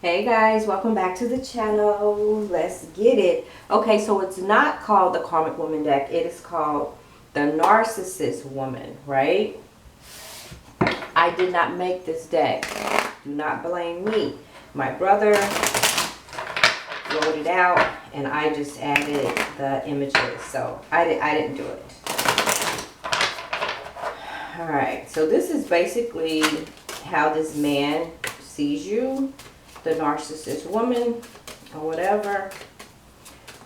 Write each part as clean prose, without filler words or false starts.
Hey guys, welcome back to the channel. Let's get it. Okay, so it's not called the Karmic Woman deck. It is called the Narcissist Woman, right? I did not make this deck. Do not blame me. My brother wrote it out and I just added the images. So I didn't do it. Alright, so this is basically how this man sees you. The narcissist woman or whatever.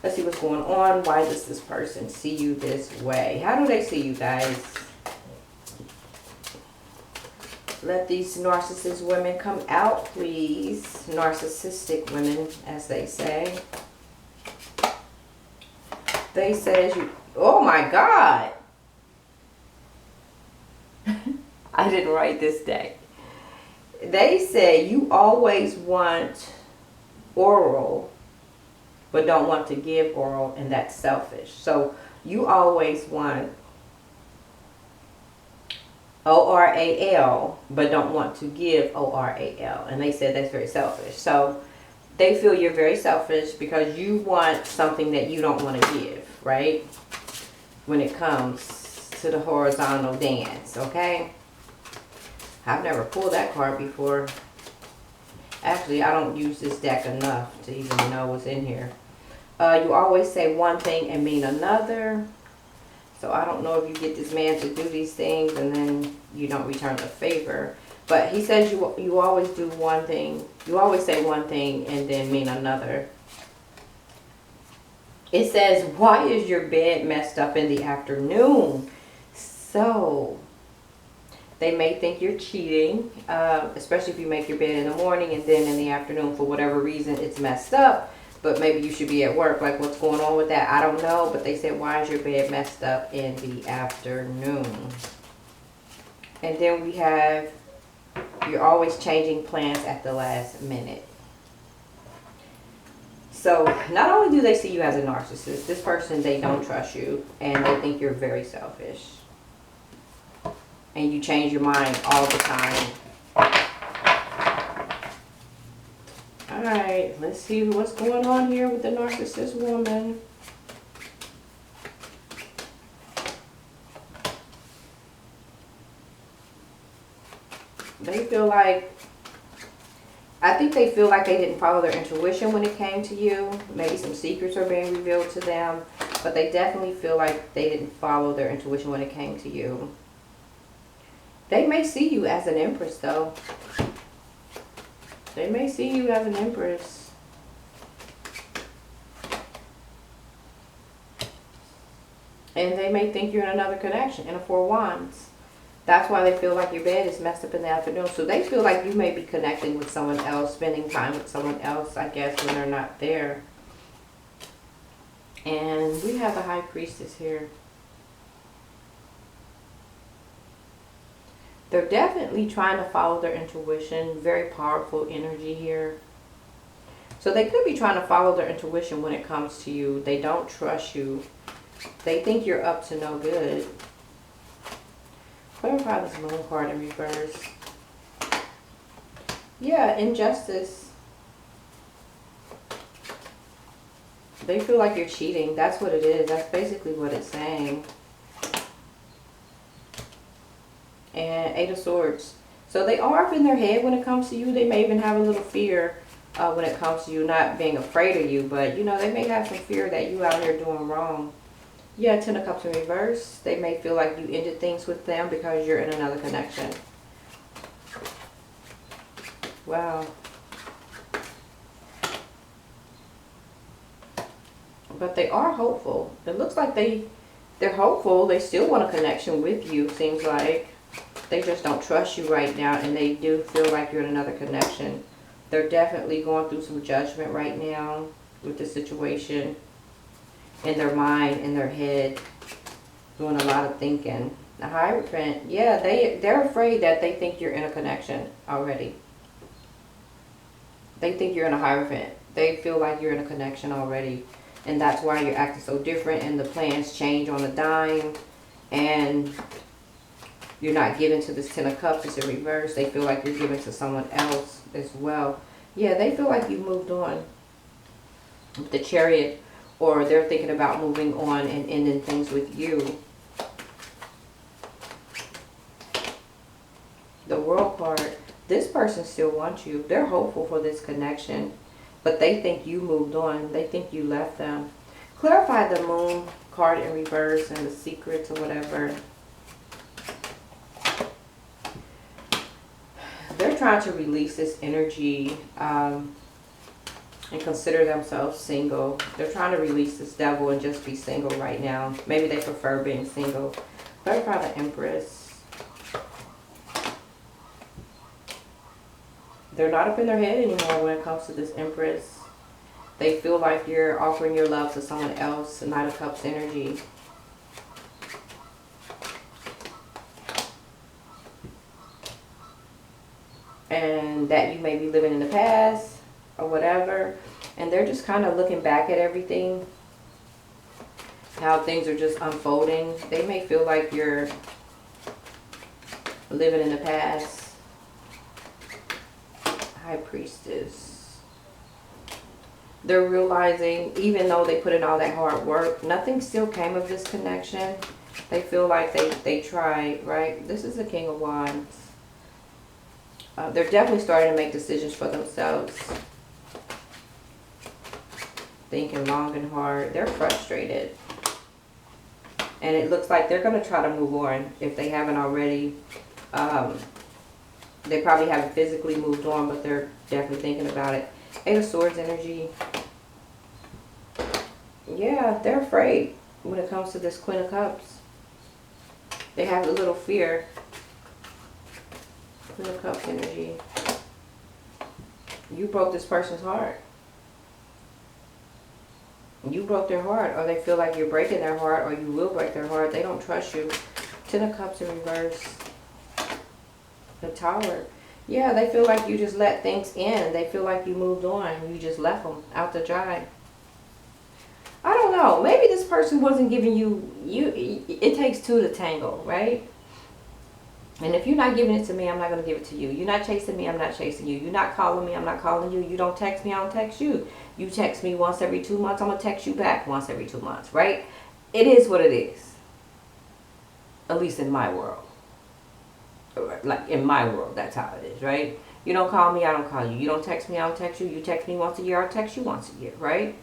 Let's see what's going on. Why does this person see you this way? How do they see you, guys? Let these narcissist women come out, please. Narcissistic women, as they say. They says you, oh my God. I didn't write this day. They say you always want oral, but don't want to give oral, and that's selfish. So you always want ORAL, but don't want to give ORAL. And they said that's very selfish. So they feel you're very selfish because you want something that you don't want to give, right? When it comes to the horizontal dance, okay? I've never pulled that card before. Actually, I don't use this deck enough to even know what's in here. You always say one thing and mean another. So I don't know if you get this man to do these things and then you don't return the favor. But he says you always do one thing. You always say one thing and then mean another. It says, why is your bed messed up in the afternoon? So they may think you're cheating, especially if you make your bed in the morning and then in the afternoon, for whatever reason, it's messed up. But maybe you should be at work. Like, what's going on with that? I don't know. But they said, why is your bed messed up in the afternoon? And then we have, you're always changing plans at the last minute. So not only do they see you as a narcissist, this person, they don't trust you. And they think you're very selfish. And you change your mind all the time. Alright, let's see what's going on here with the narcissist woman. They feel like, I think they feel like they didn't follow their intuition when it came to you. Maybe some secrets are being revealed to them. But they definitely feel like they didn't follow their intuition when it came to you. They may see you as an empress, though. They may see you as an empress. And they may think you're in another connection, in a Four of Wands. That's why they feel like your bed is messed up in the afternoon. So they feel like you may be connecting with someone else, spending time with someone else, I guess, when they're not there. And we have the High Priestess here. They're definitely trying to follow their intuition. Very powerful energy here. So they could be trying to follow their intuition when it comes to you. They don't trust you. They think you're up to no good. Clarify this Moon card in reverse. Yeah, injustice. They feel like you're cheating. That's what it is. That's basically what it's saying. And Eight of Swords. So they are up in their head when it comes to you. They may even have a little fear when it comes to you, not being afraid of you. But, you know, they may have some fear that you out here doing wrong. Yeah, Ten of Cups in reverse. They may feel like you ended things with them because you're in another connection. Wow. But they are hopeful. It looks like they're hopeful. They still want a connection with you, seems like. They just don't trust you right now, and they do feel like you're in another connection. They're definitely going through some judgment right now with the situation. In their mind, in their head, doing a lot of thinking. The Hierophant, yeah, they're afraid that they think you're in a connection already. They think you're in a Hierophant. They feel like you're in a connection already. And that's why you're acting so different, and the plans change on a dime. And you're not giving to this Ten of Cups. It's in reverse. They feel like you're giving to someone else as well. Yeah, they feel like you moved on with the Chariot, or they're thinking about moving on and ending things with you. The World card, this person still wants you. They're hopeful for this connection, but they think you moved on. They think you left them. Clarify the Moon card in reverse and the secrets or whatever. They're trying to release this energy and consider themselves single. They're trying to release this devil and just be single right now. Maybe they prefer being single. Clarify the Empress. They're not up in their head anymore when it comes to this Empress. They feel like you're offering your love to someone else. Knight of Cups energy. And that you may be living in the past or whatever. And they're just kind of looking back at everything. How things are just unfolding. They may feel like you're living in the past. High Priestess. They're realizing, even though they put in all that hard work, nothing still came of this connection. They feel like they tried, right? This is the King of Wands. They're definitely starting to make decisions for themselves. Thinking long and hard. They're frustrated. And it looks like they're going to try to move on if they haven't already. They probably haven't physically moved on, but they're definitely thinking about it. Eight of Swords energy. Yeah, they're afraid when it comes to this Queen of Cups. They have a little fear. Queen of Cups energy. You broke this person's heart. You broke their heart, or they feel like you're breaking their heart, or you will break their heart. They don't trust you. Ten of Cups in reverse. The Tower. Yeah, they feel like you just let things in. They feel like you moved on. You just left them out to dry. I don't know. Maybe this person wasn't giving you... It takes two to tangle, right? And if you're not giving it to me, I'm not going to give it to you. You're not chasing me, I'm not chasing you. You're not calling me, I'm not calling you. You don't text me, I don't text you. You text me once every 2 months, I'm going to text you back once every 2 months, right? It is what it is. At least in my world. Like, in my world, that's how it is, right? You don't call me, I don't call you. You don't text me, I don't text you. You text me once a year, I'll text you once a year, right?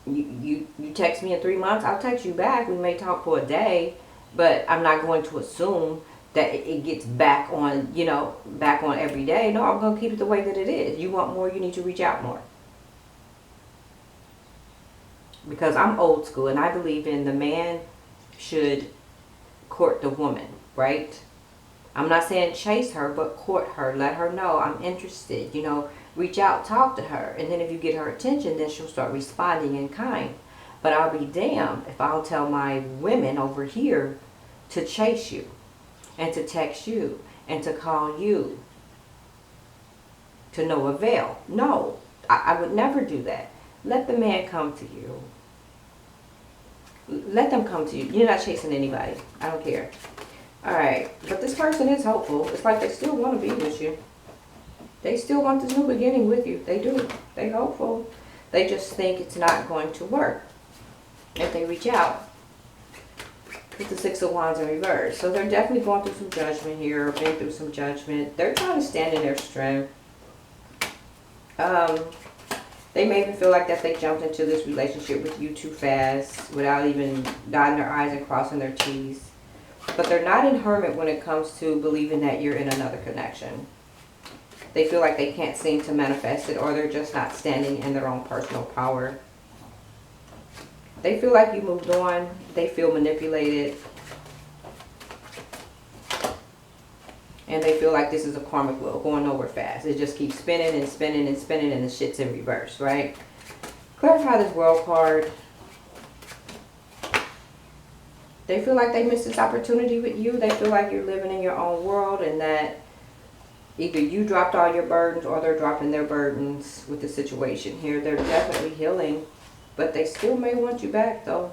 You text me in 3 months, I'll text you back. We may talk for a day, but I'm not going to assume that it gets back on, you know, back on every day. No, I'm going to keep it the way that it is. You want more, you need to reach out more. Because I'm old school and I believe in the man should court the woman, right? I'm not saying chase her, but court her. Let her know I'm interested, you know, reach out, talk to her. And then if you get her attention, then she'll start responding in kind. But I'll be damned if I'll tell my women over here to chase you. And to text you, and to call you, to no avail. No, I would never do that. Let the man come to you. Let them come to you. You're not chasing anybody. I don't care. Alright, but this person is hopeful. It's like they still want to be with you. They still want this new beginning with you. They do. They're hopeful. They just think it's not going to work if they reach out. With the Six of Wands in reverse. So they're definitely going through some judgment here, or been through some judgment. They're trying to stand in their strength. They may even feel like that they jumped into this relationship with you too fast, without even dotting their I's and crossing their T's. But they're not in hermit when it comes to believing that you're in another connection. They feel like they can't seem to manifest it, or they're just not standing in their own personal power. They feel like you moved on. They feel manipulated. And they feel like this is a karmic wheel going nowhere fast. It just keeps spinning and spinning and spinning, and the shit's in reverse, right? Clarify this World card. They feel like they missed this opportunity with you. They feel like you're living in your own world, and that either you dropped all your burdens or they're dropping their burdens with the situation here. They're definitely healing. But they still may want you back, though.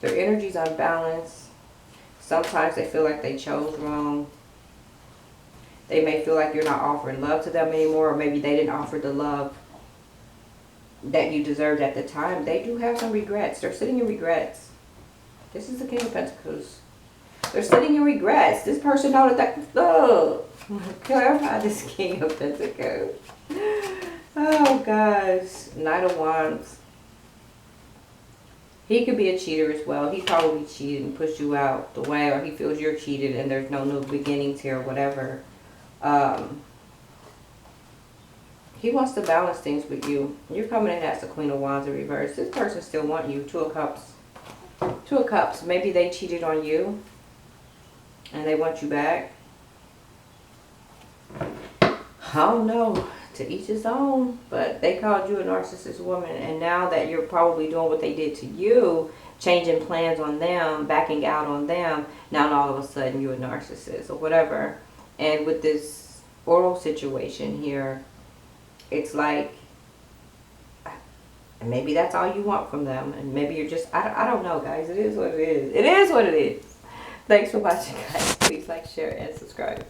Their energy's unbalanced. Sometimes they feel like they chose wrong. They may feel like you're not offering love to them anymore, or maybe they didn't offer the love that you deserved at the time. They do have some regrets. They're sitting in regrets. This is the King of Pentacles. They're sitting in regrets. This person knows that. Clarify this King of Pentacles. Oh, gosh. Knight of Wands. He could be a cheater as well. He probably cheated and pushed you out the way, or he feels you're cheated and there's no new beginnings here or whatever. He wants to balance things with you. You're coming in as the Queen of Wands in reverse. This person still wants you. Two of Cups. Two of Cups. Maybe they cheated on you and they want you back. I don't know. To each his own. But they called you a narcissist woman. And now that you're probably doing what they did to you, changing plans on them, backing out on them, now all of a sudden you're a narcissist or whatever. And with this oral situation here, it's like, and maybe that's all you want from them. And maybe you're just, I don't know, guys. It is what it is. It is what it is. Thanks for watching, guys. Please like, share, and subscribe.